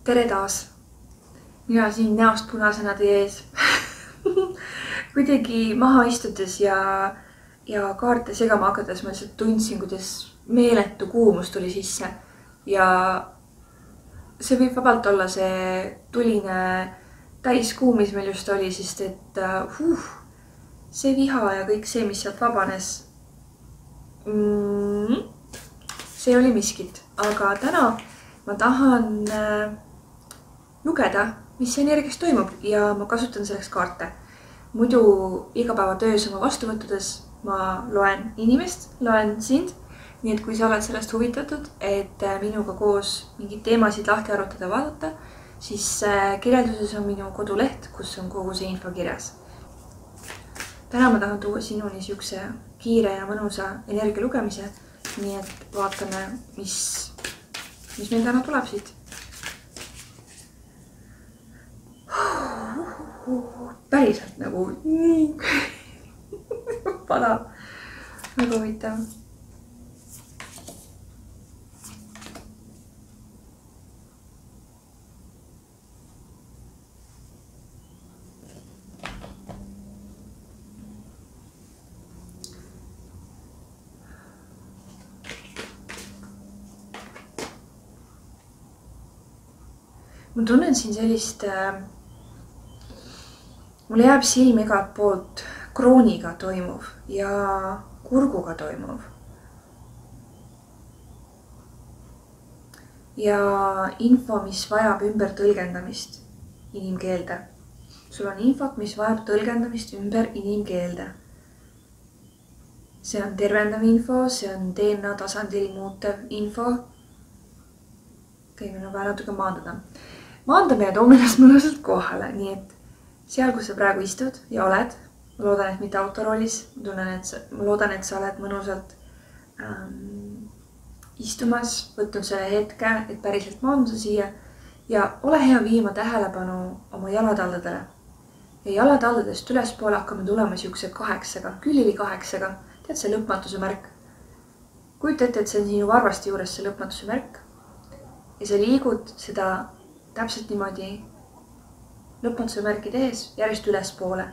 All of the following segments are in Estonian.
Tere taas! Mina siin näost punasena teie ees. Kuidagi maha istudes ja kaarte segama hakates ma lihtsalt tundsin, kuidas meeletu kuumus tuli sisse. Ja see võib vabalt olla see tuline täiskuu, mis meil just oli, sest et see viha ja kõik see, mis sealt vabanes, see oli miskit. Aga täna ma tahan lugeda, mis energias toimub ja ma kasutan selleks kaarte. Muidu igapäevatöös oma vastuvõttudes ma loen inimest, loen sind. Nii et kui sa oled sellest huvitatud, et minuga koos mingid teemasid lahti arutada ja vaadata, siis kirjelduses on minu koduleht, kus on kogu see info kirjas. Täna ma tahan tuua sinuni siukse kiire ja mõnusa energia lugemise, nii et vaatame, mis meil täna tuleb siit. Päriselt nagu nii palav, väga huvitav. Ma tunnen siin sellist, mulle jääb silm igalt poolt krooniga toimuv ja kurguga toimuv. Ja info, mis vajab ümber tõlgendamist inimkeelde. Sul on infot, mis vajab tõlgendamist ümber inimkeelde. See on tervendav info, see on DNA tasandil muutev info. Meil on vaja natuke maandada. Maandame ja toome ennast mõnusalt kohale, nii et seal, kus sa praegu istud ja oled, ma loodan, et mitte autoroolis, ma loodan, et sa oled mõnusalt istumas, võtnud selle hetke, et päriselt maanduda siia ja ole hea viima tähelepanu oma jalataldadele. Ja jalataldadest ülespoole hakkame tulema siukse 8-ga, külili 8-ga, tead see lõpmatuse märk. Kujuta ette, et see on sinu varvasti juures see lõpmatuse märk ja sa liigud seda täpselt niimoodi lõpmatuse märki tehes järjest ülespoole.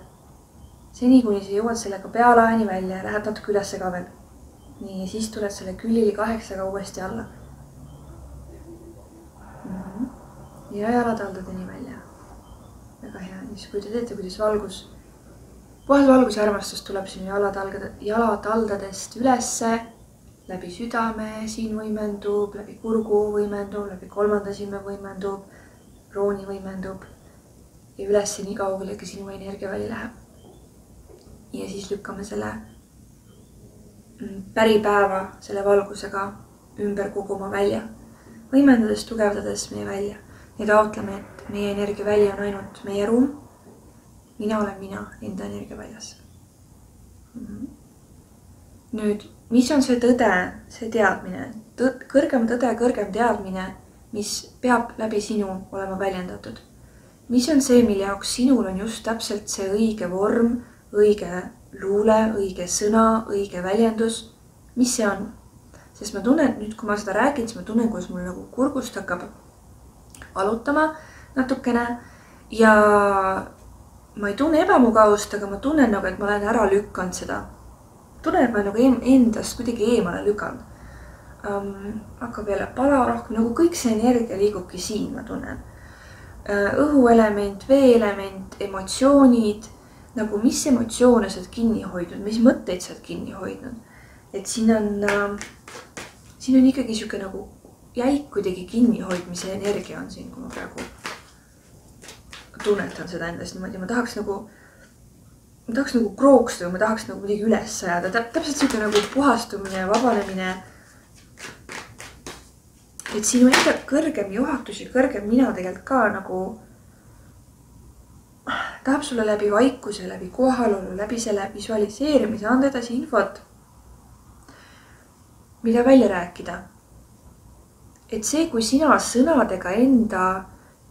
Seni, kuni sa jõuad sellega pealaeni välja ja lähed natuke ülesse ka veel. Nii, ja siis tuled selle külili 8-ga uuesti alla. Ja jalataldadeni välja. Väga hea. Siis kui te teete, kuidas valgus, puhas valgus ja armastus tuleb sinu jalataldadest ülesse, läbi südame siin võimendub, läbi kurgu võimendub, läbi 3. silme võimendub, krooni võimendub ja üles nii kaugele, kui sinu energia väli läheb. Ja siis lükkame selle päripäeva selle valgusega ümber koguma välja, võimendades, tugevdades meie välja ja taotleme, et meie energia väli on ainult meie ruum. Mina olen mina enda energia väljas. Nüüd, mis on see tõde, see teadmine, kõrgem tõde, kõrgem teadmine, mis peab läbi sinu olema väljendatud? Mis on see, mille jaoks sinul on just täpselt see õige vorm, õige luule, õige sõna, õige väljendus? Mis see on? Sest ma tunnen, nüüd kui ma seda räägin, siis ma tunnen, kuidas mul nagu kurgust hakkab valutama natukene ja ma ei tunne ebamugavust, aga ma tunnen nagu, et ma olen ära lükkanud seda. Tunnen, et ma nagu endast kuidagi eemale lükanud. Hakkab jälle palav rohkem, nagu kõik see energia liigubki siin, ma tunnen. Õhuelement, veeelement, emotsioonid, nagu mis emotsioone sa oled kinni hoidnud, mis mõtteid sa oled kinni hoidnud. Et siin on ikkagi siuke nagu jäik kuidagi kinni hoidmise energia on siin, kui ma praegu tunnetan seda endast niimoodi. Ma tahaks nagu krooksta või ma tahaks nagu midagi üles sajada. Täpselt siuke nagu puhastumine ja vabanemine. Et sinu enda kõrgem juhatus ja kõrgem mina tegelikult ka nagu tahab sulle läbi vaikuse, läbi kohalolu, läbi selle visualiseerimise anda edasi infot, mida välja rääkida. Et see, kui sina sõnadega enda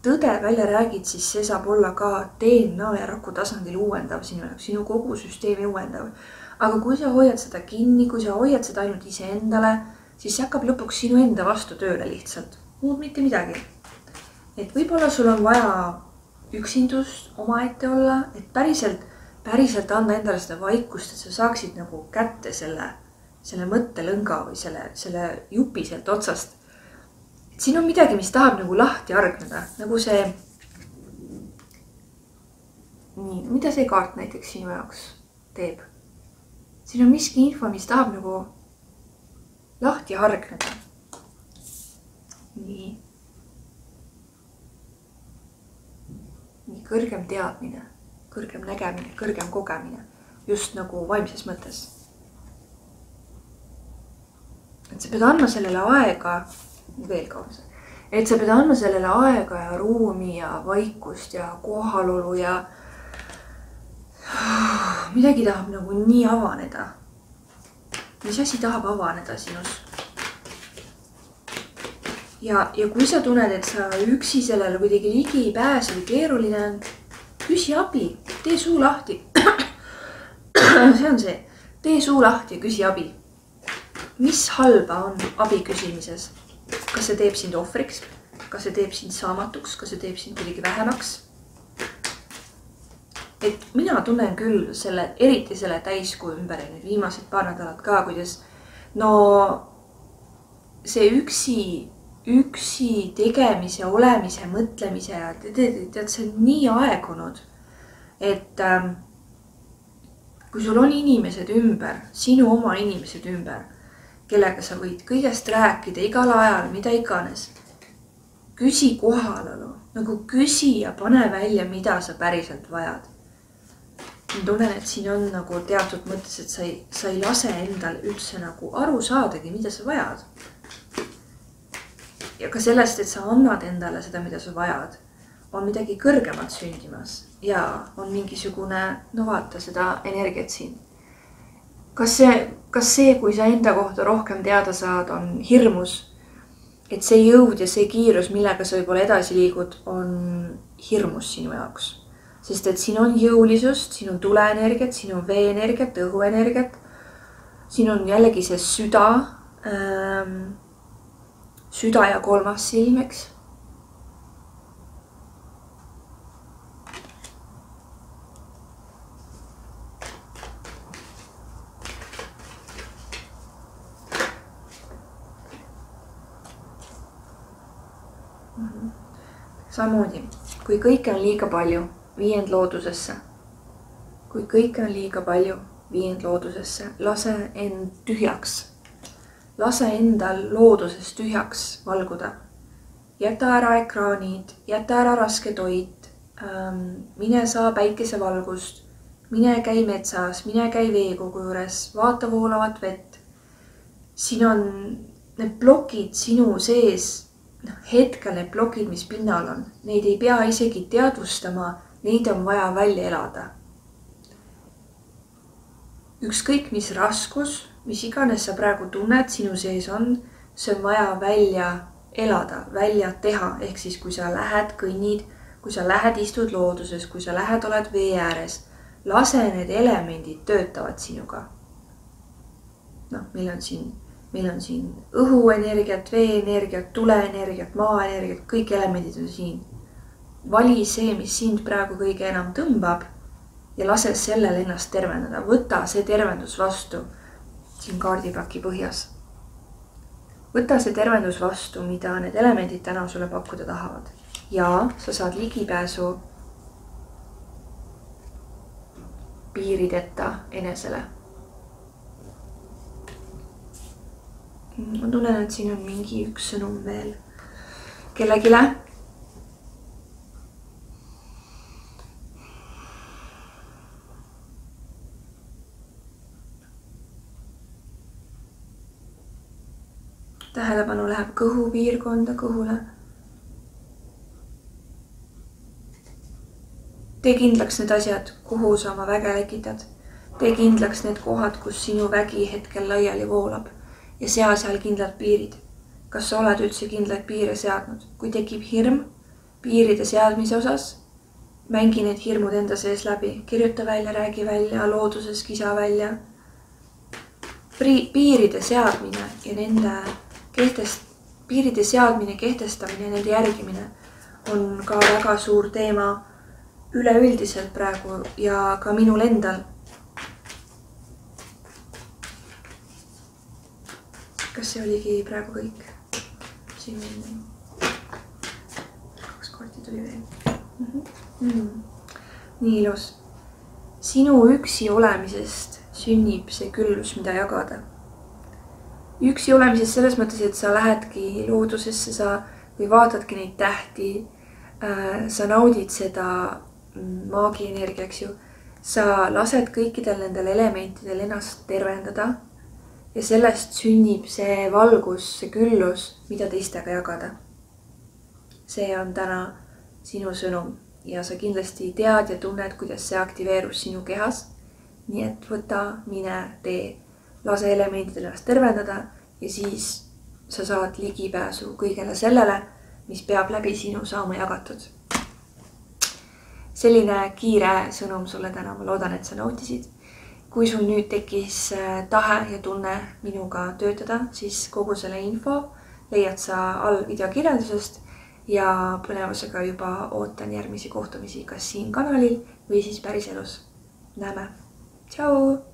tõde välja räägid, siis see saab olla ka DNA ja raku tasandil uuendav sinu kogu süsteemi uuendav. Aga kui sa hoiad seda kinni, kui sa hoiad seda ainult iseendale, siis see hakkab lõpuks sinu enda vastu tööle lihtsalt. Muud mitte midagi. et võib-olla sul on vaja üksindust omaette olla, et päriselt anda endale seda vaikust, et sa saaksid nagu kätte selle mõttelõnga või selle jupi sealt otsast. Et siin on midagi, mis tahab nagu lahti hargneda, nagu see. Nii, mida see kaart näiteks sinu jaoks teeb? Siin on miski info, mis tahab nagu lahti hargneda. Nii, kõrgem teadmine, kõrgem nägemine, kõrgem kogemine, just nagu vaimses mõttes. Et sa pead andma sellele aega, veel kauemaks, et sa pead andma sellele aega ja ruumi ja vaikust ja kohalolu ja midagi tahab nagu nii avaneda. Mis asi tahab avaneda sinus? Ja kui sa tunned, et sa üksi sellele kuidagi ligi ei pääse või keeruline on, küsi abi, tee suu lahti. See on see, tee suu lahti ja küsi abi. Mis halba on abi küsimises? Kas see teeb sind ohvriks? Kas see teeb sind saamatuks? Kas see teeb sind kuidagi vähemaks? Et mina tunnen küll eriti selle täiskuu ümber ja need viimased paar nädalat ka, kuidas see üksi tegemise, olemise, mõtlemise ja tead, see on nii aegunud, et kui sul on inimesed ümber, sinu oma inimesed ümber, kellega sa võid kõigest rääkida igal ajal, mida iganes, küsi kohalolu, nagu küsi ja pane välja, mida sa päriselt vajad. Ma tunnen, et siin on nagu teatud mõttes, et sa ei lase endal üldse nagu aru saadagi, mida sa vajad. Ja ka sellest, et sa annad endale seda, mida sa vajad, on midagi kõrgemat sündimas ja on mingisugune, vaata seda energiat siin. Kas see, kui sa enda kohta rohkem teada saad, on hirmus, et see jõud ja see kiirus, millega sa võib-olla edasi liigud, on hirmus sinu jaoks. Sest et siin on jõulisust, siin on tuleenergiat, siin on veeenergiat, õhuenergiat, siin on jällegi see süda ja kolmas silm, eks. Samamoodi, kui kõike on liiga palju, vii end loodusesse. Kui kõike on liiga palju, vii end loodusesse, lase end tühjaks. Lase endal looduses tühjaks valguda. Jäta ära ekraanid, jäta ära raske toit, mine saa päikesevalgust, mine käi metsas, mine käi veekogu juures, vaata voolavat vett. Siin on need plokid sinu sees, hetkel need plokid, mis pinnal on, neid ei pea isegi teadvustama, neid on vaja välja elada. Ükskõik mis raskus, mis iganes sa praegu tunned sinu sees on, see on vaja välja elada, välja teha. Ehk siis, kui sa lähed, kõnnid, kui sa lähed, istud looduses, kui sa lähed, oled vee ääres, lase need elemendid töötavad sinuga. Meil on siin õhuenergiat, veeenergiat, tuleenergiat, maaenergiat, kõik elemendid on siin. Vali see, mis sind praegu kõige enam tõmbab ja lase sellel ennast tervendada. Võta see tervendus vastu siin kaardipaki põhjas. Võta see tervendus vastu, mida need elemendid täna sulle pakkuda tahavad. Ja sa saad ligipääsu piirideta enesele. Ma tunnen, et siin on mingi üks sõnum veel kellegile. Tähelepanu läheb kõhu piirkonda, kõhule. Tee kindlaks need asjad, kuhu sa oma väge lekitad. Tee kindlaks need kohad, kus sinu vägi hetkel laiali voolab ja seal kindlad piirid. Kas sa oled üldse kindlaid piire seadnud? Kui tekib hirm piiride seadmise osas, mängi need hirmud enda sees läbi. Kirjuta välja, räägi välja, looduses kisa välja. Piiride seadmine ja piiride seadmine, kehtestamine, nende järgimine on ka väga suur teema üleüldiselt praegu ja ka minul endal. Kas see oligi praegu kõik? Siin 2 kaarti tuli veel. Nii ilus. Sinu üksi olemisest sünnib see küllus, mida jagada. Üksi olemisest selles mõttes, et sa lähedki loodusesse või vaatadki neid tähti, sa naudid seda maagienergia, eks ju. Sa lased kõikidel nendel elementidel ennast tervendada ja sellest sünnib see valgus, see küllus, mida teistega jagada. See on täna sinu sõnum ja sa kindlasti tead ja tunned, kuidas see aktiveerus sinu kehas. Nii et võta, mine, tee, lase elementidel ennast tervendada ja siis sa saad ligipääsu kõigele sellele, mis peab läbi sinu saama jagatud. Selline kiire sõnum sulle täna, ma loodan, et sa nautisid. Kui sul nüüd tekkis tahe ja tunne minuga töötada, siis kogu selle info leiad sa all videokirjeldusest ja põnevusega juba ootan järgmisi kohtumisi kas siin kanalil või siis päris elus. Näeme! Tšau!